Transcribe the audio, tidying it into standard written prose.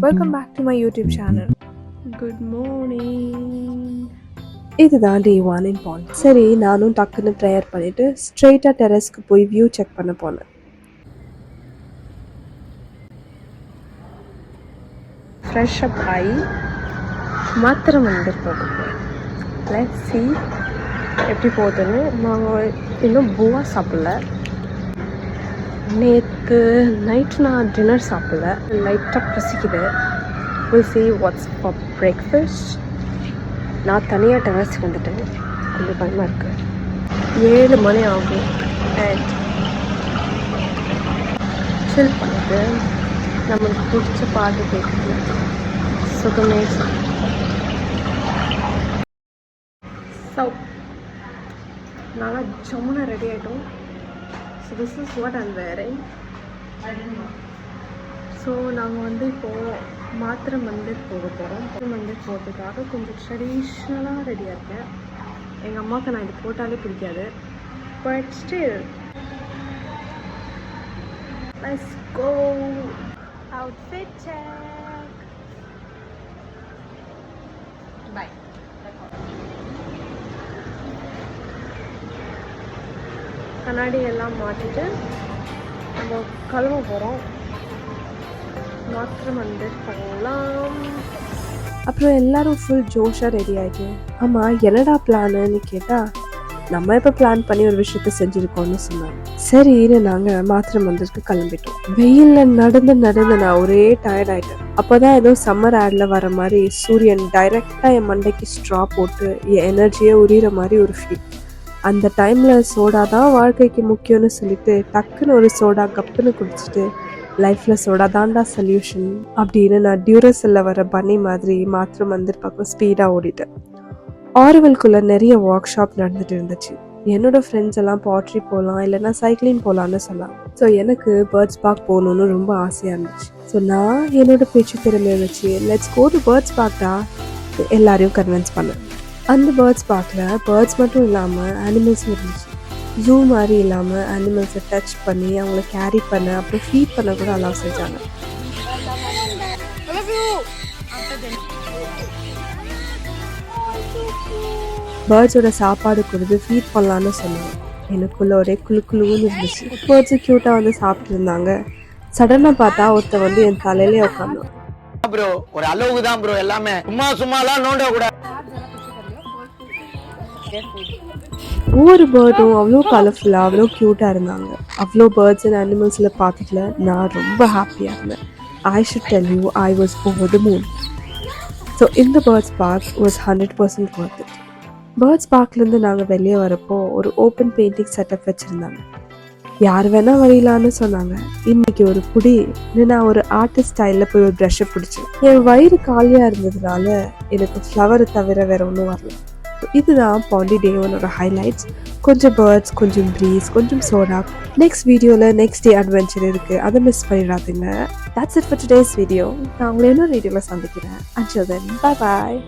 Welcome back to my YouTube channel. Good morning. இதுதான் டே 1 இன் bond. சரி, நானும் டக்குன்னு ப்ரேயர் பண்ணிட்டு ஸ்ட்ரெயிட்டாக டெரஸ்க்கு போய் வியூ செக் பண்ண போனேன். ஃப்ரெஷ் அப் ஆகி மாத்திரம் வந்துருப்போம். லெட்ஸ் see எப்படி போகுதுன்னு. நாங்கள் இன்னும் பூவா சாப்பிடல. நேற்று நைட் நான் டின்னர் சாப்பிடல, லைட்டாக பசிக்குது. we'll see what's for breakfast. நான் தனியாக டெரஸ்க்கு வந்துட்டேன். கொஞ்சம் பயமாக இருக்குது. 7 மணி ஆகும். அண்ட் சில் பண்ணிட்டு நம்மளுக்கு பிடிச்ச பாட்டு கேட்குது. சுகமே ஸோ நாங்கள் ஜம்முன்னு ரெடி ஆகிட்டோம். So this is what I'm wearing. ஸோ நாங்கள் இப்போது மாத்திரம் மந்திர் போக போகிறோம். மந்திர் போகிறதுக்காக கொஞ்சம் ட்ரெடிஷ்னலாக ரெடியாக இருக்கேன். எங்கள் அம்மாவுக்கு நான் இது போட்டாலே பிடிக்காது. But still let's go. Outfit check. Bye. கண்ணாடி எல்லாம் மாட்டிட்டு நம்ம கிளம்ப போகிறோம். மாத்திரம் பண்ணலாம். அப்புறம் எல்லாரும் ஃபுல் ஜோஷாக ரெடி ஆகிட்டு, ஆமாம் என்னடா பிளான்னு கேட்டால், நம்ம இப்போ பிளான் பண்ணி ஒரு விஷயத்த செஞ்சுருக்கோம்னு சொன்னாங்க. சரின்னு நாங்கள் மாத்திரம் மந்திருக்கு கிளம்பிட்டோம். வெயிலில் நடந்து நான் ஒரே டயர்ட் ஆகிட்டேன். அப்போ தான் ஏதோ சம்மர் ஆடில் வர மாதிரி சூரியன் டைரெக்டாக என் மண்டைக்கு ஸ்ட்ரா போட்டு என் எனர்ஜியை உரிகிற மாதிரி ஒரு ஃபீல். அந்த டைமில் சோடா தான் வாழ்க்கைக்கு முக்கியம்னு சொல்லிட்டு டக்குன்னு ஒரு சோடா கப்புன்னு குடிச்சிட்டு, லைஃப்பில் சோடா தாண்டா சொல்யூஷன் அப்படின்னு நான் டியூரசெல்ல வர பன்னி மாதிரி மாத்திரம் மந்திர் பக்கம் ஸ்பீடாக ஓடிட்டேன். ஆரோவில்குள்ளே நிறைய ஒர்க் ஷாப் நடந்துட்டு இருந்துச்சு. என்னோட ஃப்ரெண்ட்ஸ் எல்லாம் பாட்ரி போகலாம், இல்லைன்னா சைக்கிளிங் போகலான்னு சொன்னாங்க. ஸோ எனக்கு பேர்ட்ஸ் பார்க் போகணுன்னு ரொம்ப ஆசையாக இருந்துச்சு. ஸோ நான் என்னோட பேச்சு திறமையை வச்சு லெட்ஸ் கோ டு பேர்ட்ஸ் பார்க்டா எல்லாரையும் கன்வின்ஸ் பண்ணேன். அந்த பேர்ட்ஸ் பார்க்கில் பேர்ட்ஸ் மட்டும் இல்லாமல் அனிமல்ஸும் இருந்துச்சு. ஜூ மாதிரி இல்லாமல் அனிமல்ஸை டச் பண்ணி அவங்கள கேரி பண்ண, அப்புறம் ஃபீட் பண்ண கூட அலோவ் செஞ்சாங்க. பேர்ட்ஸோட சாப்பாடு கொடுத்து ஃபீட் பண்ணலான்னு சொன்னாங்க. எனக்குள்ள ஒரே குழுன்னு இருந்துச்சு. பேர்ட்ஸு க்யூட்டாக வந்து சாப்பிட்டு இருந்தாங்க. சடனாக பார்த்தா ஒருத்த என் தலையிலே உட்காந்தோம். ப்ரோ ஒரு அளவுக்கு தான் ப்ரோ, எல்லாமே சும்மாலாம் நோண்ட கூட. ஒவ்வொரு பேர்டும் அவ்வளோ கலர்ஃபுல்லாக அவ்வளோ க்யூட்டாக இருந்தாங்க. அவ்வளோ பேர்ட்ஸ் அண்ட் அனிமல்ஸில் பார்த்ததுல நான் ரொம்ப ஹாப்பியாக இருந்தேன். I should tell you I was over the moon. So இந்த பேர்ட்ஸ் பார்க் வாஸ் 100% worth it. பேர்ட்ஸ் பார்க்லேருந்து நாங்கள் வெளியே வரப்போ ஒரு ஓப்பன் பெயிண்டிங் செட்டப் வச்சுருந்தாங்க. யார் வேணால் வரையலான்னு சொன்னாங்க. இன்னைக்கு ஒரு புடி நான் ஒரு ஆர்டிஸ்ட் ஸ்டைலில் போய் ஒரு ப்ரஷ்ஷை பிடிச்சேன். என் வயிறு காலியாக இருந்ததுனால எனக்கு ஃப்ளவரை தவிர வேற ஒன்றும் வரல. இதுதான் பாண்டி டே 1ஓட ஹைலைட்ஸ். கொஞ்சம் பேர்ட்ஸ், கொஞ்சம் ப்ரீஸ், கொஞ்சம் சோடா. நெக்ஸ்ட் வீடியோவில் நெக்ஸ்ட் டே அட்வென்ச்சர் இருக்குது, அதை மிஸ் பண்ணிடாதீங்க. That's it for today's video. நான் உங்களை இன்னொரு வீடியோவில் சந்திக்கிறேன். Until then, bye bye.